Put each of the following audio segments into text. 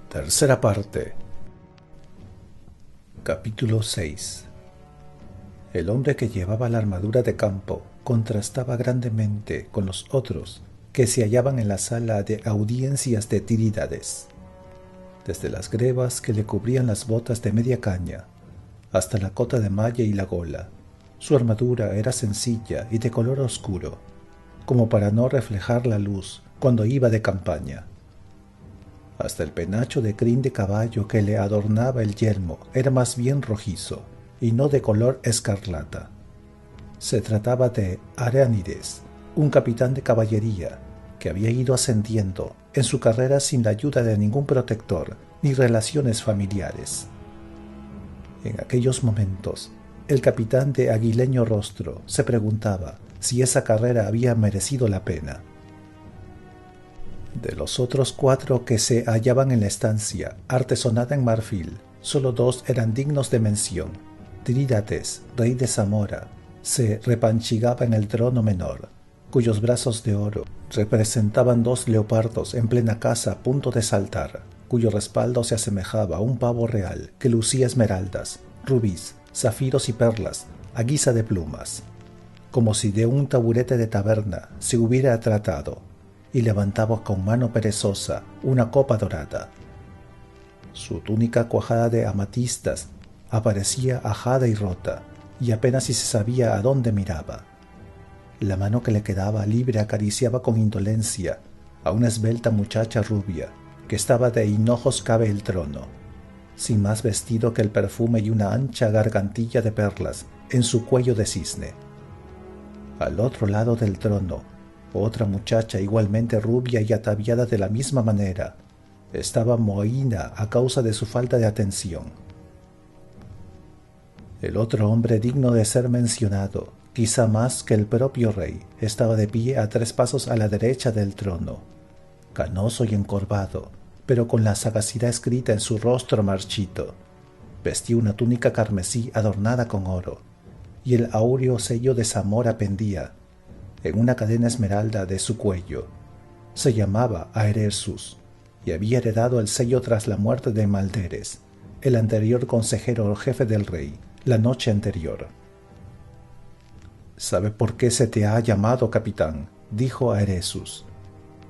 Tercera parte. Capítulo 6. El hombre que llevaba la armadura de campo contrastaba grandemente con los otros que se hallaban en la sala de audiencias de Tirídades. Desde las grebas que le cubrían las botas de media caña hasta la cota de malla y la gola, su armadura era sencilla y de color oscuro, como para no reflejar la luz cuando iba de campaña. Hasta el penacho de crin de caballo que le adornaba el yelmo era más bien rojizo y no de color escarlata. Se trataba de Areánides, un capitán de caballería que había ido ascendiendo en su carrera sin la ayuda de ningún protector ni relaciones familiares. En aquellos momentos, el capitán de aguileño rostro se preguntaba si esa carrera había merecido la pena. De los otros 4 que se hallaban en la estancia artesonada en marfil, solo 2 eran dignos de mención. Tirídates, rey de Zamora, se repanchigaba en el trono menor, cuyos brazos de oro representaban 2 leopardos en plena caza a punto de saltar, cuyo respaldo se asemejaba a un pavo real que lucía esmeraldas, rubíes, zafiros y perlas a guisa de plumas, como si de un taburete de taberna se hubiera tratado, y levantaba con mano perezosa una copa dorada. Su túnica cuajada de amatistas aparecía ajada y rota, y apenas si se sabía a dónde miraba. La mano que le quedaba libre acariciaba con indolencia a una esbelta muchacha rubia que estaba de hinojos cabe el trono, sin más vestido que el perfume y una ancha gargantilla de perlas en su cuello de cisne. Al otro lado del trono, otra muchacha igualmente rubia y ataviada de la misma manera estaba mohína a causa de su falta de atención. El otro hombre digno de ser mencionado, quizá más que el propio rey, estaba de pie a 3 pasos a la derecha del trono, canoso y encorvado, pero con la sagacidad escrita en su rostro marchito. Vestía una túnica carmesí adornada con oro, y el áureo sello de Zamora pendía en una cadena esmeralda de su cuello. Se llamaba Aeresus, y había heredado el sello tras la muerte de Malderes, el anterior consejero o jefe del rey, la noche anterior. «¿Sabe por qué se te ha llamado, capitán?», dijo Aeresus.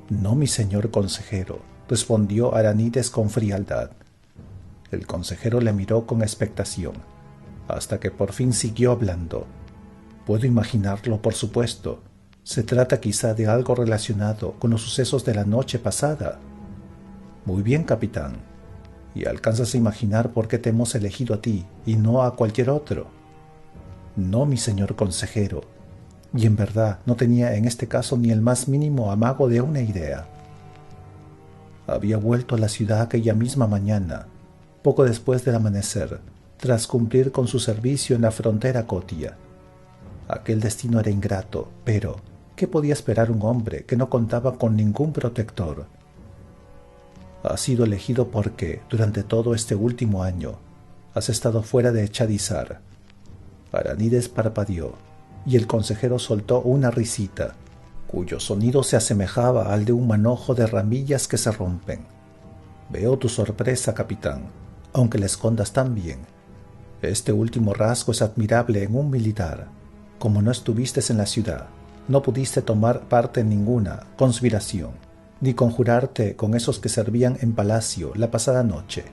«No, mi señor consejero», respondió Areánides con frialdad. El consejero le miró con expectación, hasta que por fin siguió hablando. «Puedo imaginarlo, por supuesto. Se trata quizá de algo relacionado con los sucesos de la noche pasada». «Muy bien, capitán. ¿Y alcanzas a imaginar por qué te hemos elegido a ti y no a cualquier otro?» «No, mi señor consejero. Y en verdad no tenía en este caso ni el más mínimo amago de una idea». Había vuelto a la ciudad aquella misma mañana, poco después del amanecer, tras cumplir con su servicio en la frontera cotia. Aquel destino era ingrato, pero ¿qué podía esperar un hombre que no contaba con ningún protector? «Has sido elegido porque, durante todo este último año, has estado fuera de Chadizar». Areánides parpadeó, y el consejero soltó una risita, cuyo sonido se asemejaba al de un manojo de ramillas que se rompen. «Veo tu sorpresa, capitán, aunque la escondas tan bien. Este último rasgo es admirable en un militar. Como no estuviste en la ciudad, no pudiste tomar parte en ninguna conspiración, ni conjurarte con esos que servían en palacio la pasada noche».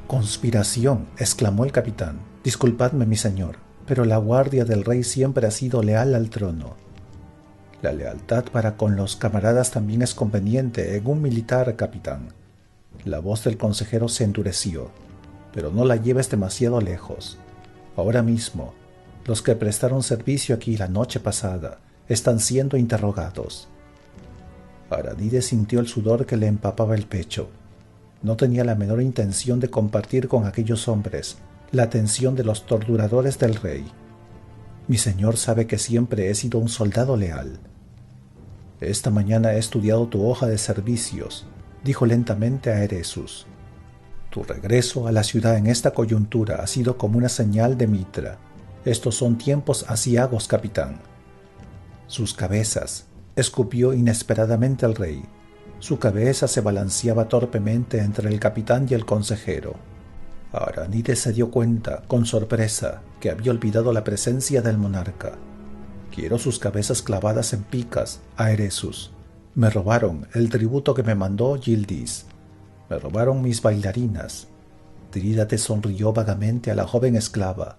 «¿Conspiración?», exclamó el capitán. «Disculpadme, mi señor, pero la guardia del rey siempre ha sido leal al trono». «La lealtad para con los camaradas también es conveniente en un militar, capitán». La voz del consejero se endureció. «Pero no la lleves demasiado lejos. Ahora mismo, los que prestaron servicio aquí la noche pasada están siendo interrogados». Areánides sintió el sudor que le empapaba el pecho. No tenía la menor intención de compartir con aquellos hombres la atención de los torturadores del rey. «Mi señor sabe que siempre he sido un soldado leal». «Esta mañana he estudiado tu hoja de servicios», dijo lentamente Aeresus. «Tu regreso a la ciudad en esta coyuntura ha sido como una señal de Mitra. Estos son tiempos aciagos, capitán». «Sus cabezas», escupió inesperadamente el rey. Su cabeza se balanceaba torpemente entre el capitán y el consejero. Aranides se dio cuenta, con sorpresa, que había olvidado la presencia del monarca. Quiero sus cabezas clavadas en picas, a Eresus. Me robaron el tributo que me mandó Yildiz. Me robaron mis bailarinas. Tirídates sonrió vagamente a la joven esclava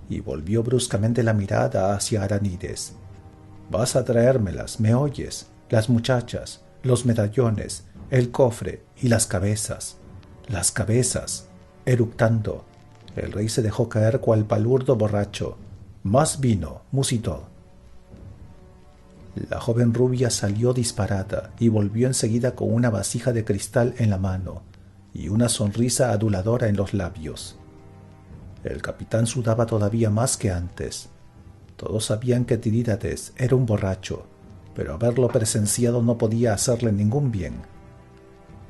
y volvió bruscamente la mirada hacia Aranides. Vas a traérmelas, ¿me oyes? Las muchachas, los medallones, el cofre y las cabezas. Las cabezas. Eructando, el rey se dejó caer cual palurdo borracho. Más vino, musitó. La joven rubia salió disparada y volvió enseguida con una vasija de cristal en la mano y una sonrisa aduladora en los labios. El capitán sudaba todavía más que antes. Todos sabían que Tirídates era un borracho, pero haberlo presenciado no podía hacerle ningún bien.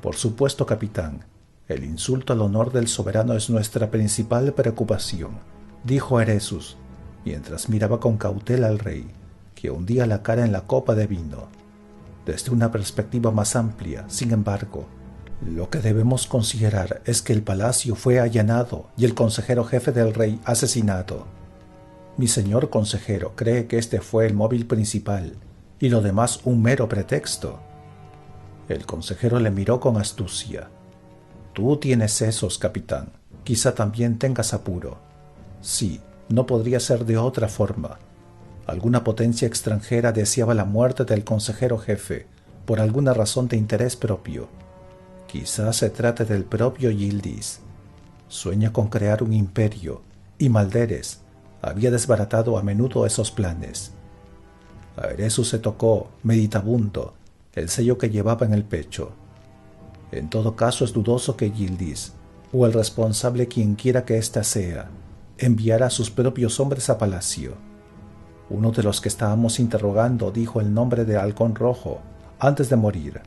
Por supuesto, capitán, el insulto al honor del soberano es nuestra principal preocupación, dijo Eresus, mientras miraba con cautela al rey, que hundía la cara en la copa de vino. Desde una perspectiva más amplia, sin embargo, lo que debemos considerar es que el palacio fue allanado y el consejero jefe del rey asesinado. Mi señor consejero cree que este fue el móvil principal y lo demás un mero pretexto. El consejero le miró con astucia. Tú tienes sesos, capitán. Quizá también tengas apuro. Sí, no podría ser de otra forma. Alguna potencia extranjera deseaba la muerte del consejero jefe por alguna razón de interés propio. Quizá se trate del propio Yildiz. Sueña con crear un imperio y Malderes había desbaratado a menudo esos planes. Eresus se tocó, meditabundo, el sello que llevaba en el pecho. En todo caso es dudoso que Yildiz, o el responsable quienquiera que ésta sea, enviara a sus propios hombres a palacio. Uno de los que estábamos interrogando dijo el nombre de Halcón Rojo antes de morir.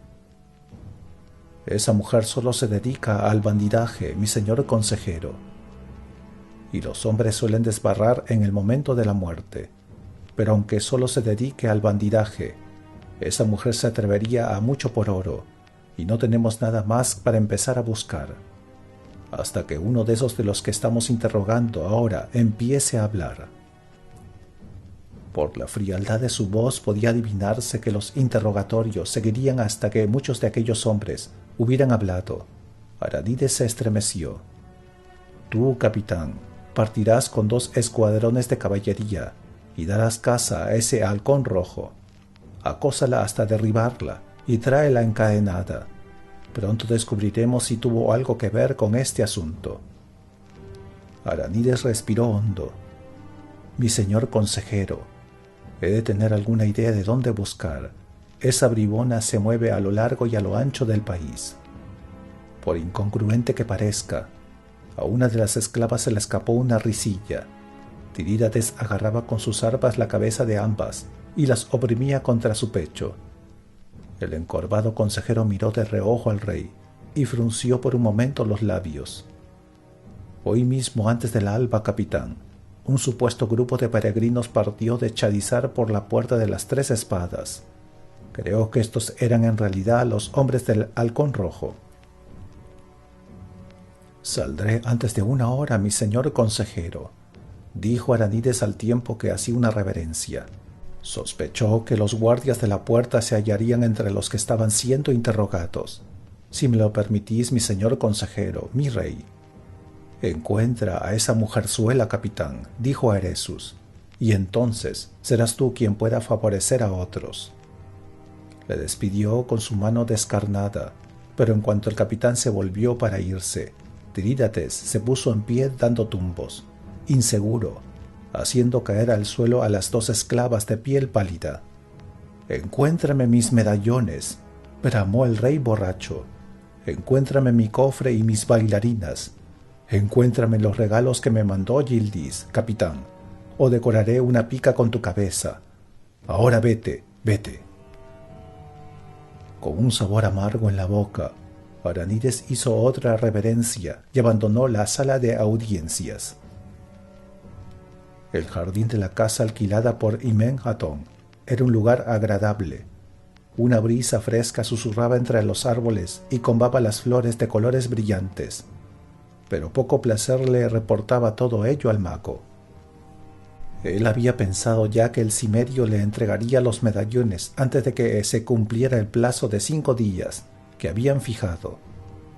Esa mujer solo se dedica al bandidaje, mi señor consejero. Y los hombres suelen desbarrar en el momento de la muerte. Pero aunque solo se dedique al bandidaje, esa mujer se atrevería a mucho por oro, y no tenemos nada más para empezar a buscar. Hasta que uno de esos de los que estamos interrogando ahora empiece a hablar. Por la frialdad de su voz podía adivinarse que los interrogatorios seguirían hasta que muchos de aquellos hombres hubieran hablado. Aranides se estremeció. Tú, capitán, partirás con 2 escuadrones de caballería y darás caza a ese halcón rojo. Acósala hasta derribarla y tráela encadenada. Pronto descubriremos si tuvo algo que ver con este asunto. Aranides respiró hondo. Mi señor consejero, he de tener alguna idea de dónde buscar. Esa bribona se mueve a lo largo y a lo ancho del país. Por incongruente que parezca, a una de las esclavas se le escapó una risilla. Tirídates agarraba con sus arpas la cabeza de ambas y las oprimía contra su pecho. El encorvado consejero miró de reojo al rey y frunció por un momento los labios. Hoy mismo antes del alba, capitán, un supuesto grupo de peregrinos partió de Chadizar por la puerta de las 3 espadas. Creo que estos eran en realidad los hombres del Halcón Rojo. Saldré antes de 1 hora, mi señor consejero, dijo Aranides al tiempo que hacía una reverencia. Sospechó que los guardias de la puerta se hallarían entre los que estaban siendo interrogados. Si me lo permitís, mi señor consejero, mi rey. Encuentra a esa mujerzuela, capitán, dijo a Eresus, y entonces serás tú quien pueda favorecer a otros. Le despidió con su mano descarnada, pero en cuanto el capitán se volvió para irse, Tirídates se puso en pie dando tumbos, inseguro, haciendo caer al suelo a las 2 esclavas de piel pálida. «Encuéntrame mis medallones», bramó el rey borracho. «Encuéntrame mi cofre y mis bailarinas. Encuéntrame los regalos que me mandó Yildiz, capitán, o decoraré una pica con tu cabeza. Ahora vete, vete». Con un sabor amargo en la boca, Aranides hizo otra reverencia y abandonó la sala de audiencias. El jardín de la casa alquilada por Imen Hatón era un lugar agradable. Una brisa fresca susurraba entre los árboles y combaba las flores de colores brillantes, pero poco placer le reportaba todo ello al mago. Él había pensado ya que el cimerio le entregaría los medallones antes de que se cumpliera el plazo de 5 días que habían fijado,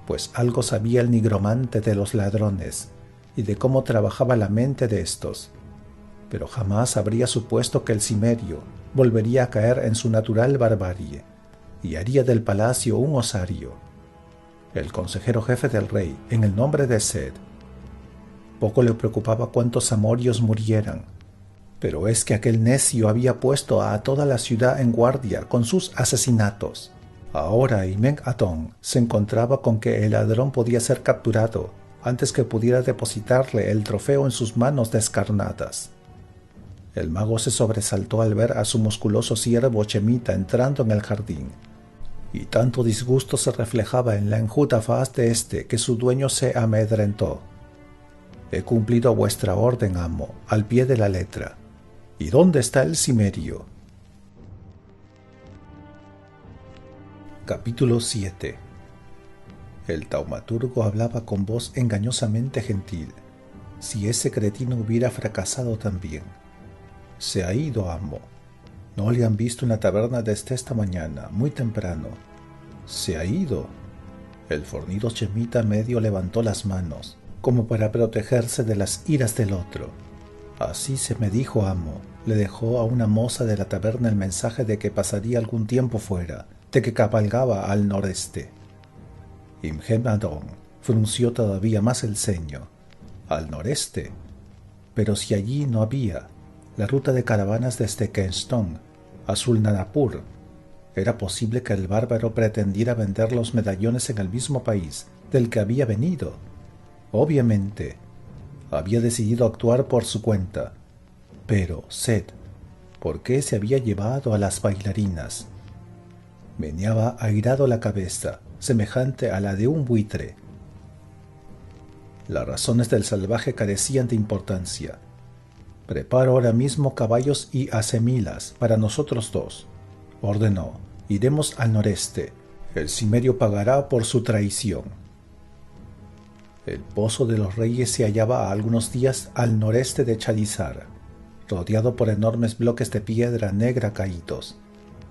pues algo sabía el nigromante de los ladrones y de cómo trabajaba la mente de estos, pero jamás habría supuesto que el cimerio volvería a caer en su natural barbarie y haría del palacio un osario. El consejero jefe del rey, en el nombre de Seth. Poco le preocupaba cuántos amorios murieran, pero es que aquel necio había puesto a toda la ciudad en guardia con sus asesinatos. Ahora Imen-Atón se encontraba con que el ladrón podía ser capturado antes que pudiera depositarle el trofeo en sus manos descarnadas. El mago se sobresaltó al ver a su musculoso siervo Chemita entrando en el jardín, y tanto disgusto se reflejaba en la enjuta faz de éste que su dueño se amedrentó. «He cumplido vuestra orden, amo, al pie de la letra. ¿Y dónde está el cimerio?» Capítulo 7. El taumaturgo hablaba con voz engañosamente gentil. Si ese cretino hubiera fracasado también. «Se ha ido, amo. No le han visto en la taberna desde esta mañana, muy temprano. Se ha ido». El fornido Chemita medio levantó las manos, como para protegerse de las iras del otro. «Así se me dijo, amo». Le dejó a una moza de la taberna el mensaje de que pasaría algún tiempo fuera, de que cabalgaba al noreste. Imhem-Adón frunció todavía más el ceño. ¿Al noreste? Pero si allí no había la ruta de caravanas desde Kenstone a Sulnanapur, ¿era posible que el bárbaro pretendiera vender los medallones en el mismo país del que había venido? Obviamente, había decidido actuar por su cuenta. Pero, Seth, ¿por qué se había llevado a las bailarinas? Meneaba airado la cabeza, semejante a la de un buitre. Las razones del salvaje carecían de importancia. «Preparo ahora mismo caballos y acemilas para nosotros dos», ordenó. «Iremos al noreste. El cimerio pagará por su traición». El pozo de los reyes se hallaba a algunos días al noreste de Chalizar, rodeado por enormes bloques de piedra negra caídos,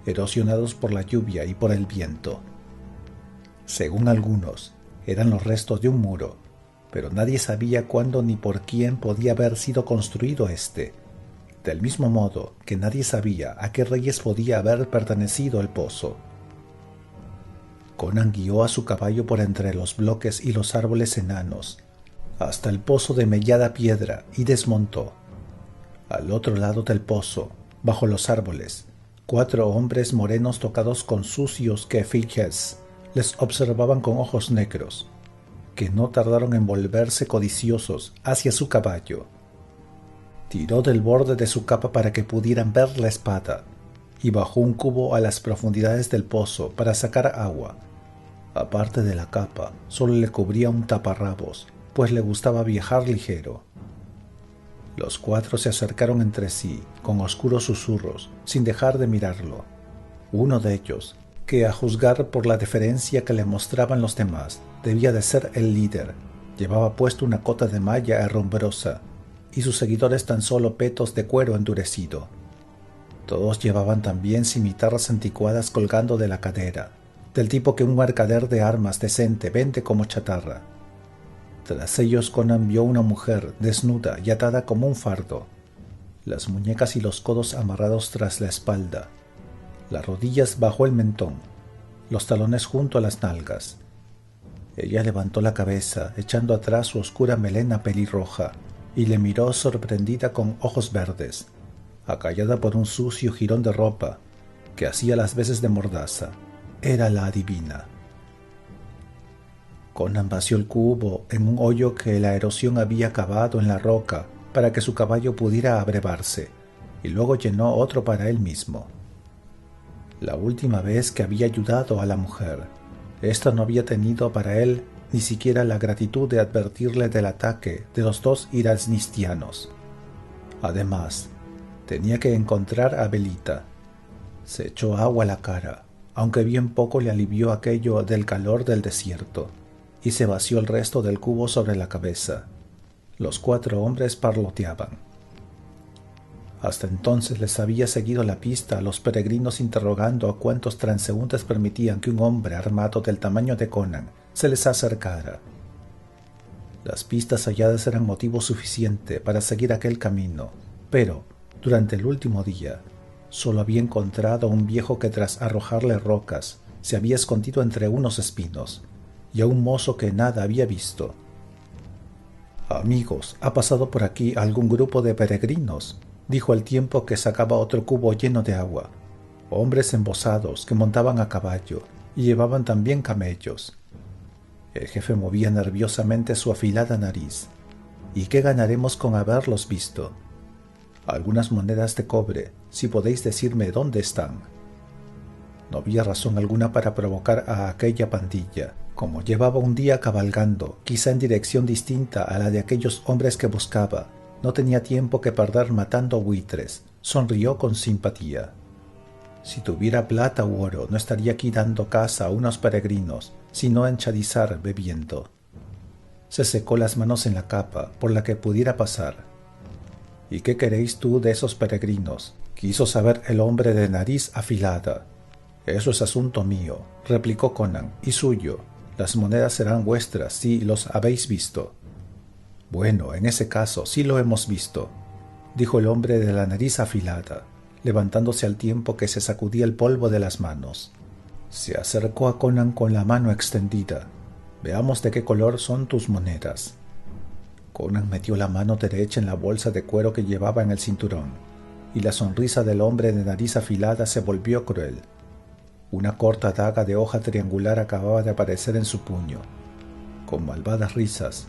erosionados por la lluvia y por el viento. Según algunos, eran los restos de un muro, pero nadie sabía cuándo ni por quién podía haber sido construido éste, del mismo modo que nadie sabía a qué reyes podía haber pertenecido el pozo. Conan guió a su caballo por entre los bloques y los árboles enanos, hasta el pozo de mellada piedra, y desmontó. Al otro lado del pozo, bajo los árboles, 4 hombres morenos tocados con sucios kefiches les observaban con ojos negros, que no tardaron en volverse codiciosos hacia su caballo. Tiró del borde de su capa para que pudieran ver la espada, y bajó un cubo a las profundidades del pozo para sacar agua. Aparte de la capa, solo le cubría un taparrabos, pues le gustaba viajar ligero. Los 4 se acercaron entre sí, con oscuros susurros, sin dejar de mirarlo. Uno de ellos, que a juzgar por la deferencia que le mostraban los demás, debía de ser el líder, llevaba puesto una cota de malla herrumbrosa, y sus seguidores tan solo petos de cuero endurecido. Todos llevaban también cimitarras anticuadas colgando de la cadera, del tipo que un mercader de armas decente vende como chatarra. Tras ellos Conan vio una mujer desnuda y atada como un fardo, las muñecas y los codos amarrados tras la espalda, las rodillas bajo el mentón, los talones junto a las nalgas. Ella levantó la cabeza, echando atrás su oscura melena pelirroja, y le miró sorprendida con ojos verdes, acallada por un sucio jirón de ropa que hacía las veces de mordaza. Era la adivina. Conan vació el cubo en un hoyo que la erosión había cavado en la roca para que su caballo pudiera abrevarse, y luego llenó otro para él mismo. La última vez que había ayudado a la mujer, ésta no había tenido para él ni siquiera la gratitud de advertirle del ataque de los 2 iransnistianos. Además, tenía que encontrar a Belita. Se echó agua a la cara, aunque bien poco le alivió aquello del calor del desierto, y se vació el resto del cubo sobre la cabeza. Los 4 hombres parloteaban. Hasta entonces les había seguido la pista a los peregrinos interrogando a cuantos transeúntes permitían que un hombre armado del tamaño de Conan se les acercara. Las pistas halladas eran motivo suficiente para seguir aquel camino, pero, durante el último día, solo había encontrado a un viejo que tras arrojarle rocas se había escondido entre unos espinos, y a un mozo que nada había visto. «Amigos, ¿ha pasado por aquí algún grupo de peregrinos?», dijo al tiempo que sacaba otro cubo lleno de agua. Hombres embozados que montaban a caballo y llevaban también camellos. El jefe movía nerviosamente su afilada nariz. «¿Y qué ganaremos con haberlos visto?». «Algunas monedas de cobre, si podéis decirme dónde están». No había razón alguna para provocar a aquella pandilla. Como llevaba un día cabalgando, quizá en dirección distinta a la de aquellos hombres que buscaba, no tenía tiempo que perder matando buitres. Sonrió con simpatía. «Si tuviera plata u oro, no estaría aquí dando caza a unos peregrinos, sino en Chadizar bebiendo». Se secó las manos en la capa por la que pudiera pasar. «¿Y qué queréis tú de esos peregrinos?», quiso saber el hombre de nariz afilada. «Eso es asunto mío», replicó Conan, «y suyo. Las monedas serán vuestras si los habéis visto». «Bueno, en ese caso sí lo hemos visto», dijo el hombre de la nariz afilada, levantándose al tiempo que se sacudía el polvo de las manos. Se acercó a Conan con la mano extendida. «Veamos de qué color son tus monedas». Conan metió la mano derecha en la bolsa de cuero que llevaba en el cinturón, y la sonrisa del hombre de nariz afilada se volvió cruel. Una corta daga de hoja triangular acababa de aparecer en su puño. Con malvadas risas,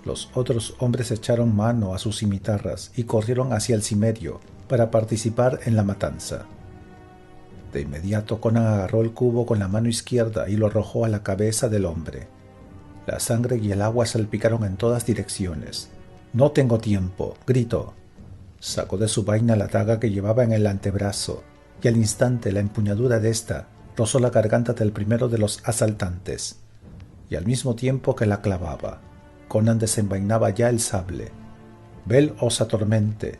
los otros hombres echaron mano a sus cimitarras y corrieron hacia el cimerio para participar en la matanza. De inmediato Conan agarró el cubo con la mano izquierda y lo arrojó a la cabeza del hombre. La sangre y el agua salpicaron en todas direcciones. «No tengo tiempo», gritó. Sacó de su vaina la daga que llevaba en el antebrazo, y al instante la empuñadura de ésta rozó la garganta del primero de los asaltantes, y al mismo tiempo que la clavaba, Conan desenvainaba ya el sable. «Vel os atormente»,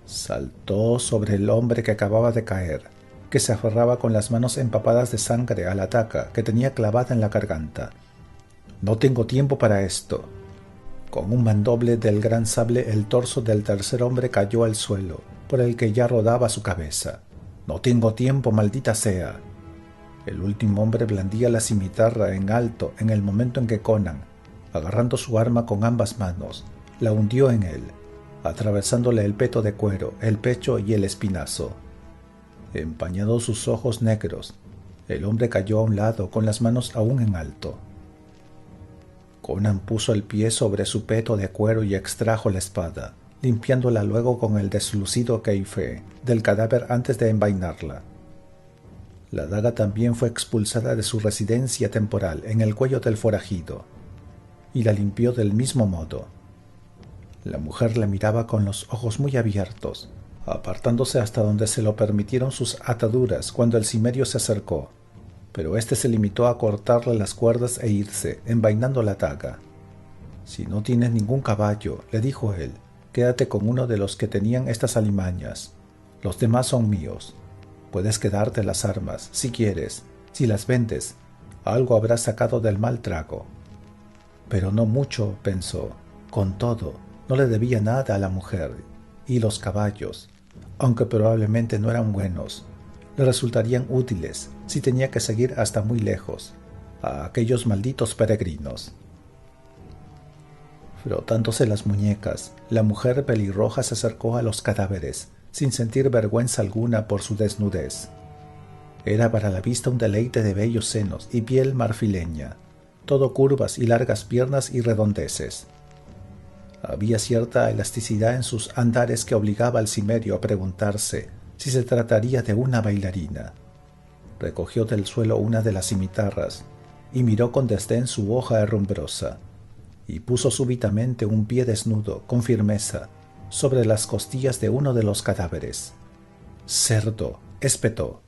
saltó sobre el hombre que acababa de caer, que se aferraba con las manos empapadas de sangre a la daga que tenía clavada en la garganta. «No tengo tiempo para esto». Con un mandoble del gran sable el torso del tercer hombre cayó al suelo, por el que ya rodaba su cabeza. «No tengo tiempo, maldita sea». El último hombre blandía la cimitarra en alto en el momento en que Conan, agarrando su arma con ambas manos, la hundió en él, atravesándole el peto de cuero, el pecho y el espinazo. Empañados sus ojos negros, el hombre cayó a un lado con las manos aún en alto. Conan puso el pie sobre su peto de cuero y extrajo la espada, limpiándola luego con el deslucido keife del cadáver antes de envainarla. La daga también fue expulsada de su residencia temporal en el cuello del forajido, y la limpió del mismo modo. La mujer le miraba con los ojos muy abiertos, apartándose hasta donde se lo permitieron sus ataduras cuando el cimerio se acercó, pero éste se limitó a cortarle las cuerdas e irse, envainando la daga. «Si no tienes ningún caballo», le dijo él, «quédate con uno de los que tenían estas alimañas. Los demás son míos. Puedes quedarte las armas, si quieres. Si las vendes, algo habrás sacado del mal trago». Pero no mucho, pensó. Con todo, no le debía nada a la mujer, y los caballos, aunque probablemente no eran buenos, le resultarían útiles si tenía que seguir hasta muy lejos a aquellos malditos peregrinos. Frotándose las muñecas, la mujer pelirroja se acercó a los cadáveres, sin sentir vergüenza alguna por su desnudez. Era para la vista un deleite de bellos senos y piel marfileña, todo curvas y largas piernas y redondeces. Había cierta elasticidad en sus andares que obligaba al cimerio a preguntarse si se trataría de una bailarina. Recogió del suelo una de las cimitarras y miró con desdén su hoja herrumbrosa, y puso súbitamente un pie desnudo, con firmeza, sobre las costillas de uno de los cadáveres. «Cerdo», espetó.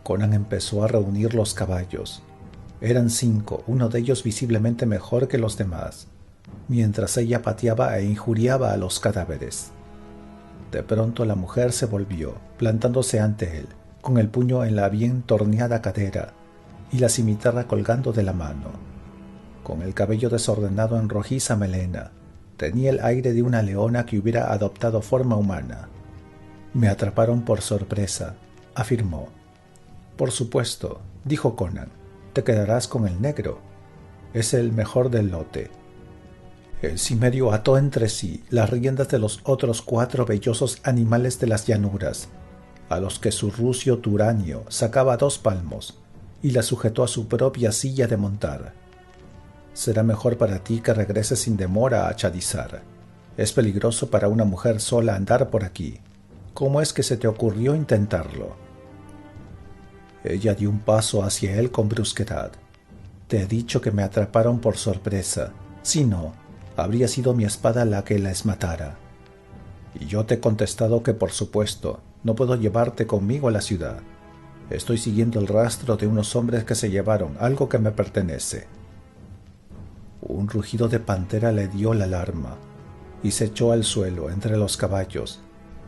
Conan empezó a reunir los caballos. Eran 5, uno de ellos visiblemente mejor que los demás, mientras ella pateaba e injuriaba a los cadáveres. De pronto la mujer se volvió, plantándose ante él, con el puño en la bien torneada cadera y la cimitarra colgando de la mano. Con el cabello desordenado en rojiza melena, tenía el aire de una leona que hubiera adoptado forma humana. «Me atraparon por sorpresa», afirmó. «Por supuesto», dijo Conan, «te quedarás con el negro. Es el mejor del lote». El cimerio ató entre sí las riendas de los otros 4 vellosos animales de las llanuras, a los que su rucio Turanio sacaba 2 palmos, y la sujetó a su propia silla de montar. «Será mejor para ti que regreses sin demora a Chadizar. Es peligroso para una mujer sola andar por aquí. ¿Cómo es que se te ocurrió intentarlo?» Ella dio un paso hacia él con brusquedad. «Te he dicho que me atraparon por sorpresa. Si no, habría sido mi espada la que les matara. Y yo te he contestado que por supuesto no puedo llevarte conmigo a la ciudad. Estoy siguiendo el rastro de unos hombres que se llevaron algo que me pertenece». Un rugido de pantera le dio la alarma y se echó al suelo entre los caballos,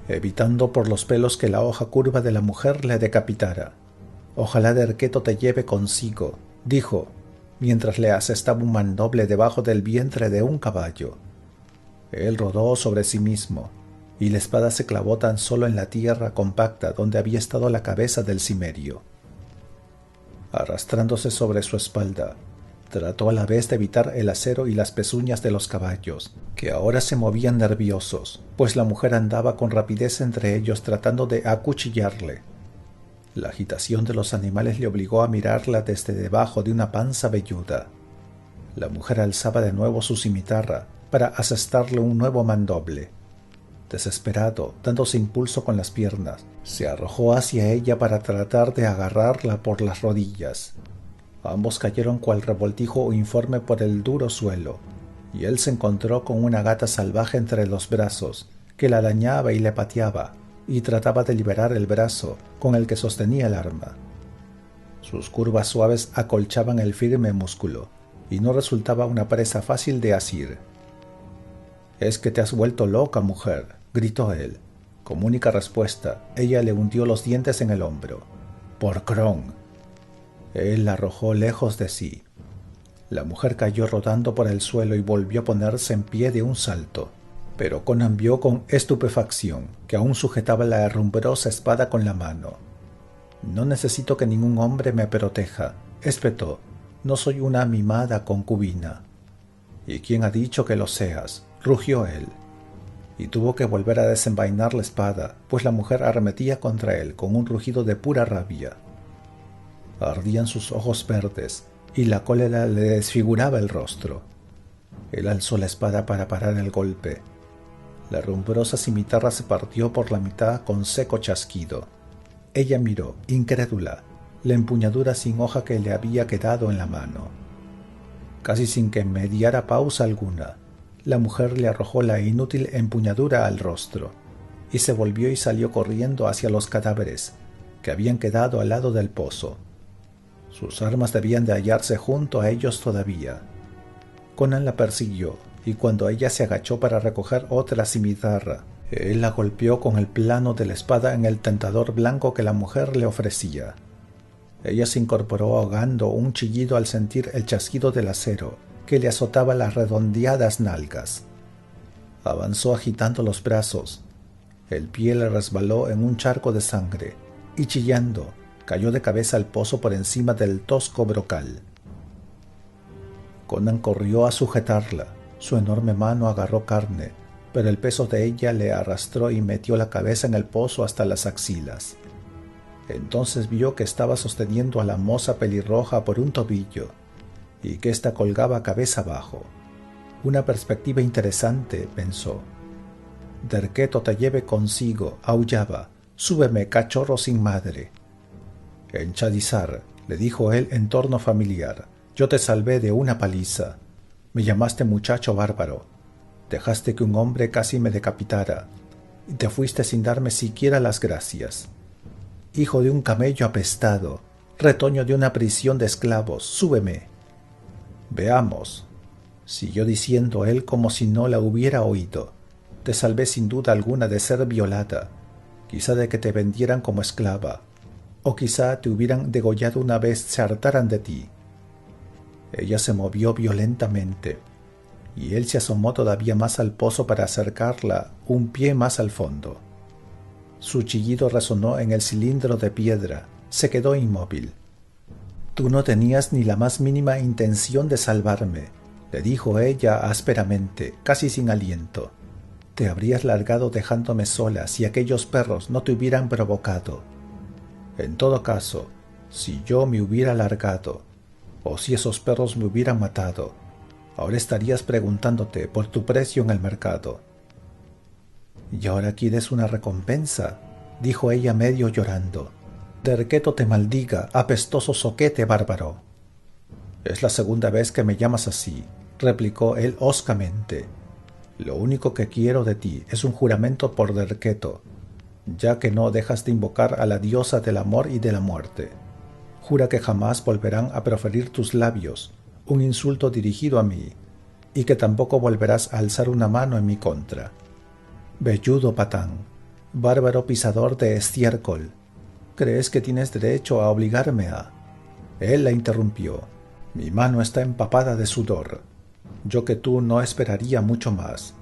evitando por los pelos que la hoja curva de la mujer le decapitara. «Ojalá Derqueto te lleve consigo», dijo, mientras le asestaba un mandoble debajo del vientre de un caballo. Él rodó sobre sí mismo, y la espada se clavó tan solo en la tierra compacta donde había estado la cabeza del cimerio. Arrastrándose sobre su espalda, trató a la vez de evitar el acero y las pezuñas de los caballos, que ahora se movían nerviosos, pues la mujer andaba con rapidez entre ellos tratando de acuchillarle. La agitación de los animales le obligó a mirarla desde debajo de una panza velluda. La mujer alzaba de nuevo su cimitarra para asestarle un nuevo mandoble. Desesperado, dándose impulso con las piernas, se arrojó hacia ella para tratar de agarrarla por las rodillas. Ambos cayeron cual revoltijo informe por el duro suelo, y él se encontró con una gata salvaje entre los brazos, que la arañaba y le pateaba, y trataba de liberar el brazo con el que sostenía el arma. Sus curvas suaves acolchaban el firme músculo, y no resultaba una presa fácil de asir. «Es que te has vuelto loca, mujer», gritó él. Como única respuesta, ella le hundió los dientes en el hombro. «Por Kron». Él la arrojó lejos de sí. La mujer cayó rodando por el suelo y volvió a ponerse en pie de un salto. Pero Conan vio con estupefacción que aún sujetaba la herrumbrosa espada con la mano. «No necesito que ningún hombre me proteja», espetó. «No soy una mimada concubina». «¿Y quién ha dicho que lo seas?», rugió él. Y tuvo que volver a desenvainar la espada, pues la mujer arremetía contra él con un rugido de pura rabia. Ardían sus ojos verdes, y la cólera le desfiguraba el rostro. Él alzó la espada para parar el golpe. La herrumbrosa cimitarra se partió por la mitad con seco chasquido. Ella miró, incrédula, la empuñadura sin hoja que le había quedado en la mano. Casi sin que mediara pausa alguna, la mujer le arrojó la inútil empuñadura al rostro, y se volvió y salió corriendo hacia los cadáveres, que habían quedado al lado del pozo. Sus armas debían de hallarse junto a ellos todavía. Conan la persiguió, y cuando ella se agachó para recoger otra cimitarra, él la golpeó con el plano de la espada en el tentador blanco que la mujer le ofrecía. Ella se incorporó ahogando un chillido al sentir el chasquido del acero que le azotaba las redondeadas nalgas. Avanzó agitando los brazos. El pie le resbaló en un charco de sangre, y chillando, cayó de cabeza al pozo por encima del tosco brocal. Conan corrió a sujetarla. Su enorme mano agarró carne, pero el peso de ella le arrastró y metió la cabeza en el pozo hasta las axilas. Entonces vio que estaba sosteniendo a la moza pelirroja por un tobillo, y que ésta colgaba cabeza abajo. Una perspectiva interesante, pensó. «Derqueto te lleve consigo», aullaba. «Súbeme, cachorro sin madre». «En Chadizar», le dijo él en tono familiar, «yo te salvé de una paliza. Me llamaste muchacho bárbaro. Dejaste que un hombre casi me decapitara, y te fuiste sin darme siquiera las gracias. hijo de un camello apestado, retoño de una prisión de esclavos, súbeme. Veamos, siguió diciendo él como si no la hubiera oído. Te salvé sin duda alguna de ser violada, quizá de que te vendieran como esclava, o quizá te hubieran degollado una vez se hartaran de ti. Ella se movió violentamente, y él se asomó todavía más al pozo para acercarla un pie más al fondo. Su chillido resonó en el cilindro de piedra, se quedó inmóvil. Tú no tenías ni la más mínima intención de salvarme, le dijo ella ásperamente, casi sin aliento. Te habrías largado dejándome sola si aquellos perros no te hubieran provocado. En todo caso, si yo me hubiera largado, o si esos perros me hubieran matado, ahora estarías preguntándote por tu precio en el mercado. —¿Y ahora quieres una recompensa? —dijo ella medio llorando. —Derqueto te maldiga, apestoso zoquete bárbaro. —Es la segunda vez que me llamas así —replicó él hoscamente—. Lo único que quiero de ti es un juramento por Derqueto, ya que no dejas de invocar a la diosa del amor y de la muerte. Jura que jamás volverán a proferir tus labios un insulto dirigido a mí, y que tampoco volverás a alzar una mano en mi contra. Velludo patán, bárbaro pisador de estiércol, ¿crees que tienes derecho a obligarme a...? Él la interrumpió. Mi mano está empapada de sudor. Yo que tú no esperaría mucho más.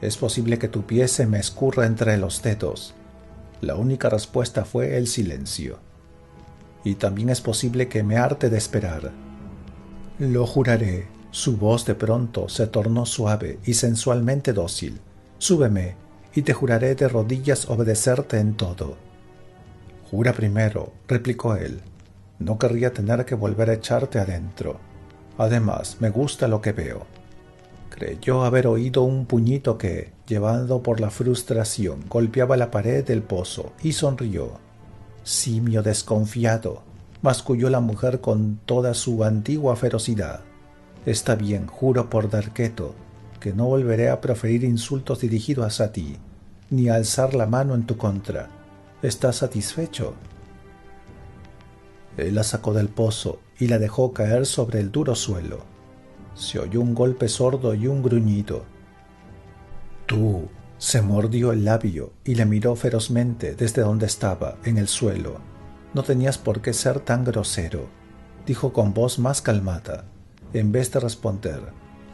Es posible que tu pie se me escurra entre los dedos. La única respuesta fue el silencio. Y también es posible que me harte de esperar. Lo juraré. Su voz de pronto se tornó suave y sensualmente dócil. Súbeme, y te juraré de rodillas obedecerte en todo. Jura primero, replicó él. No querría tener que volver a echarte adentro. Además, me gusta lo que veo. Creyó haber oído un puñito que, llevado por la frustración, golpeaba la pared del pozo y sonrió. Simio desconfiado, masculló la mujer con toda su antigua ferocidad. Está bien, juro por Derqueto, que no volveré a proferir insultos dirigidos a ti, ni a alzar la mano en tu contra. ¿Estás satisfecho? Él la sacó del pozo y la dejó caer sobre el duro suelo. Se oyó un golpe sordo y un gruñido. Tú, se mordió el labio y le miró ferozmente desde donde estaba, en el suelo. No tenías por qué ser tan grosero, dijo con voz más calmada. En vez de responder,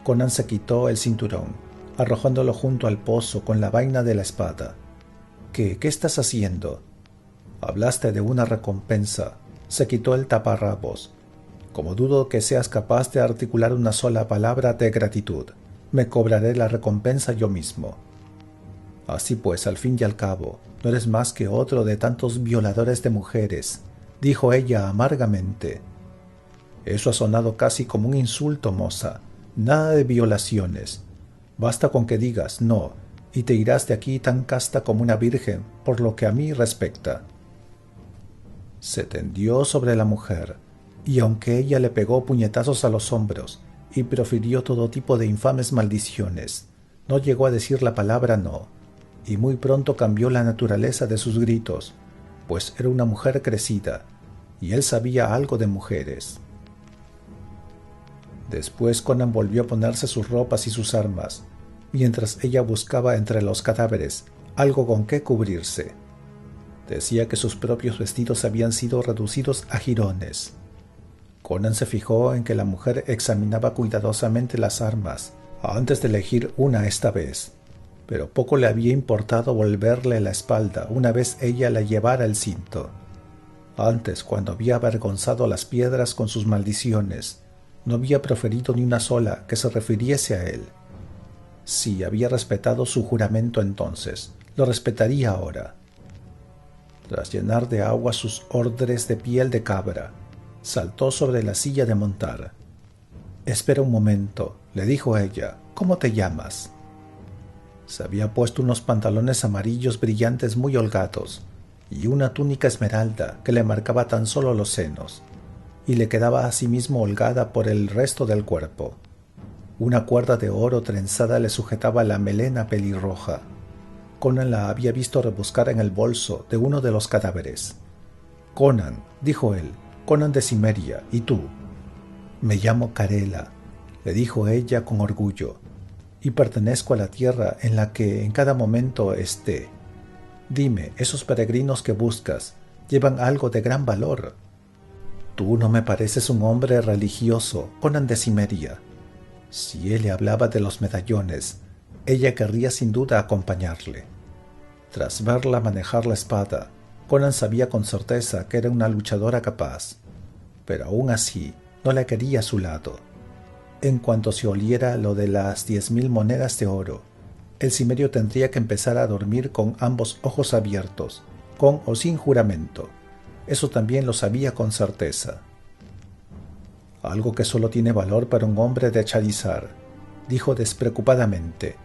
Conan se quitó el cinturón, arrojándolo junto al pozo con la vaina de la espada. ¿Qué estás haciendo? Hablaste de una recompensa. Se quitó el taparrabos. Como dudo que seas capaz de articular una sola palabra de gratitud, me cobraré la recompensa yo mismo. Así pues, al fin y al cabo, no eres más que otro de tantos violadores de mujeres, dijo ella amargamente. Eso ha sonado casi como un insulto, moza. Nada de violaciones. Basta con que digas no, y te irás de aquí tan casta como una virgen, por lo que a mí respecta. Se tendió sobre la mujer, y aunque ella le pegó puñetazos a los hombros y profirió todo tipo de infames maldiciones, no llegó a decir la palabra no, y muy pronto cambió la naturaleza de sus gritos, pues era una mujer crecida, y él sabía algo de mujeres. Después Conan volvió a ponerse sus ropas y sus armas, mientras ella buscaba entre los cadáveres algo con qué cubrirse. Decía que sus propios vestidos habían sido reducidos a jirones. Conan se fijó en que la mujer examinaba cuidadosamente las armas antes de elegir una esta vez, pero poco le había importado volverle la espalda una vez ella la llevara el cinto. Antes, cuando había avergonzado las piedras con sus maldiciones, no había proferido ni una sola que se refiriese a él. Si había respetado su juramento entonces, lo respetaría ahora. Tras llenar de agua sus ordres de piel de cabra, saltó sobre la silla de montar. «Espera un momento», le dijo ella. «¿Cómo te llamas?» Se había puesto unos pantalones amarillos brillantes muy holgados y una túnica esmeralda que le marcaba tan solo los senos, y le quedaba asimismo holgada por el resto del cuerpo. Una cuerda de oro trenzada le sujetaba la melena pelirroja. Conan la había visto rebuscar en el bolso de uno de los cadáveres. Conan, dijo él, Conan de Cimmeria, ¿y tú? Me llamo Carela, le dijo ella con orgullo, y pertenezco a la tierra en la que en cada momento esté. Dime, esos peregrinos que buscas llevan algo de gran valor. Tú no me pareces un hombre religioso, Conan de Cimmeria. Si él le hablaba de los medallones, ella querría sin duda acompañarle. Tras verla manejar la espada, Conan sabía con certeza que era una luchadora capaz, pero aún así no la quería a su lado. En cuanto se oliera lo de las 10.000 monedas de oro, el cimerio tendría que empezar a dormir con ambos ojos abiertos, con o sin juramento. Eso también lo sabía con certeza. Algo que solo tiene valor para un hombre de Charizard, dijo despreocupadamente.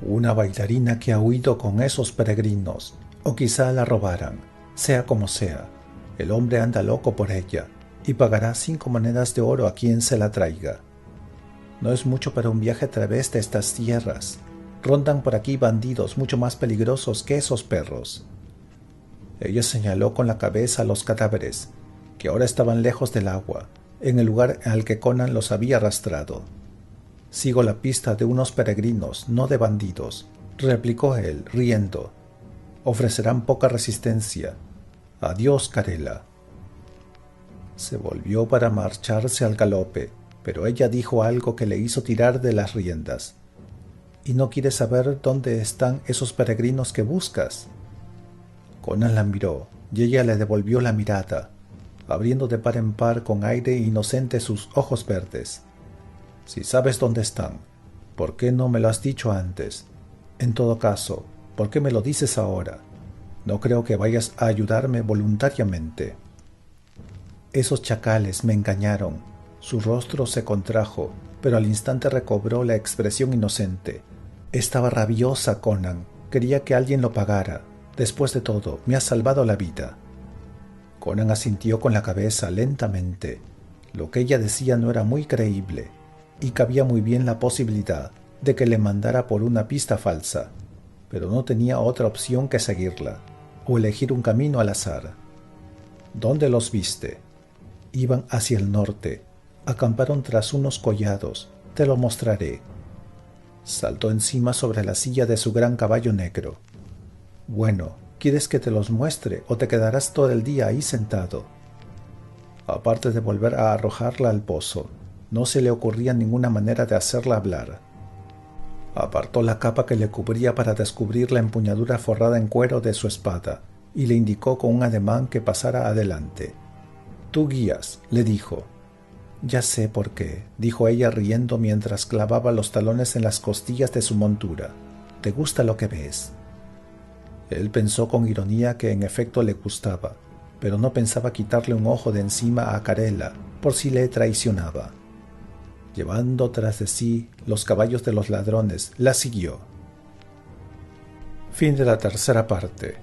Una bailarina que ha huido con esos peregrinos, o quizá la robaran, sea como sea. El hombre anda loco por ella, y pagará 5 monedas de oro a quien se la traiga. No es mucho para un viaje a través de estas tierras. Rondan por aquí bandidos mucho más peligrosos que esos perros. Ella señaló con la cabeza a los cadáveres, que ahora estaban lejos del agua, en el lugar al que Conan los había arrastrado. Sigo la pista de unos peregrinos, no de bandidos, replicó él, riendo. Ofrecerán poca resistencia. Adiós, Carela. Se volvió para marcharse al galope, pero ella dijo algo que le hizo tirar de las riendas. ¿Y no quieres saber dónde están esos peregrinos que buscas? Conan la miró, y ella le devolvió la mirada, abriendo de par en par con aire inocente sus ojos verdes. Si sabes dónde están, ¿por qué no me lo has dicho antes? En todo caso, ¿por qué me lo dices ahora? No creo que vayas a ayudarme voluntariamente. Esos chacales me engañaron. Su rostro se contrajo, pero al instante recobró la expresión inocente. Estaba rabiosa, Conan. Quería que alguien lo pagara. Después de todo, me has salvado la vida. Conan asintió con la cabeza lentamente. Lo que ella decía no era muy creíble, y cabía muy bien la posibilidad de que le mandara por una pista falsa, pero no tenía otra opción que seguirla, o elegir un camino al azar. ¿Dónde los viste? Iban hacia el norte, acamparon tras unos collados, te lo mostraré. Saltó encima sobre la silla de su gran caballo negro. Bueno, ¿quieres que te los muestre o te quedarás todo el día ahí sentado? Aparte de volver a arrojarla al pozo, no se le ocurría ninguna manera de hacerla hablar. Apartó la capa que le cubría para descubrir la empuñadura forrada en cuero de su espada y le indicó con un ademán que pasara adelante. «Tú guías», le dijo. «Ya sé por qué», dijo ella riendo mientras clavaba los talones en las costillas de su montura. «¿Te gusta lo que ves?» Él pensó con ironía que en efecto le gustaba, pero no pensaba quitarle un ojo de encima a Carela por si le traicionaba. Llevando tras de sí los caballos de los ladrones, la siguió. Fin de la tercera parte.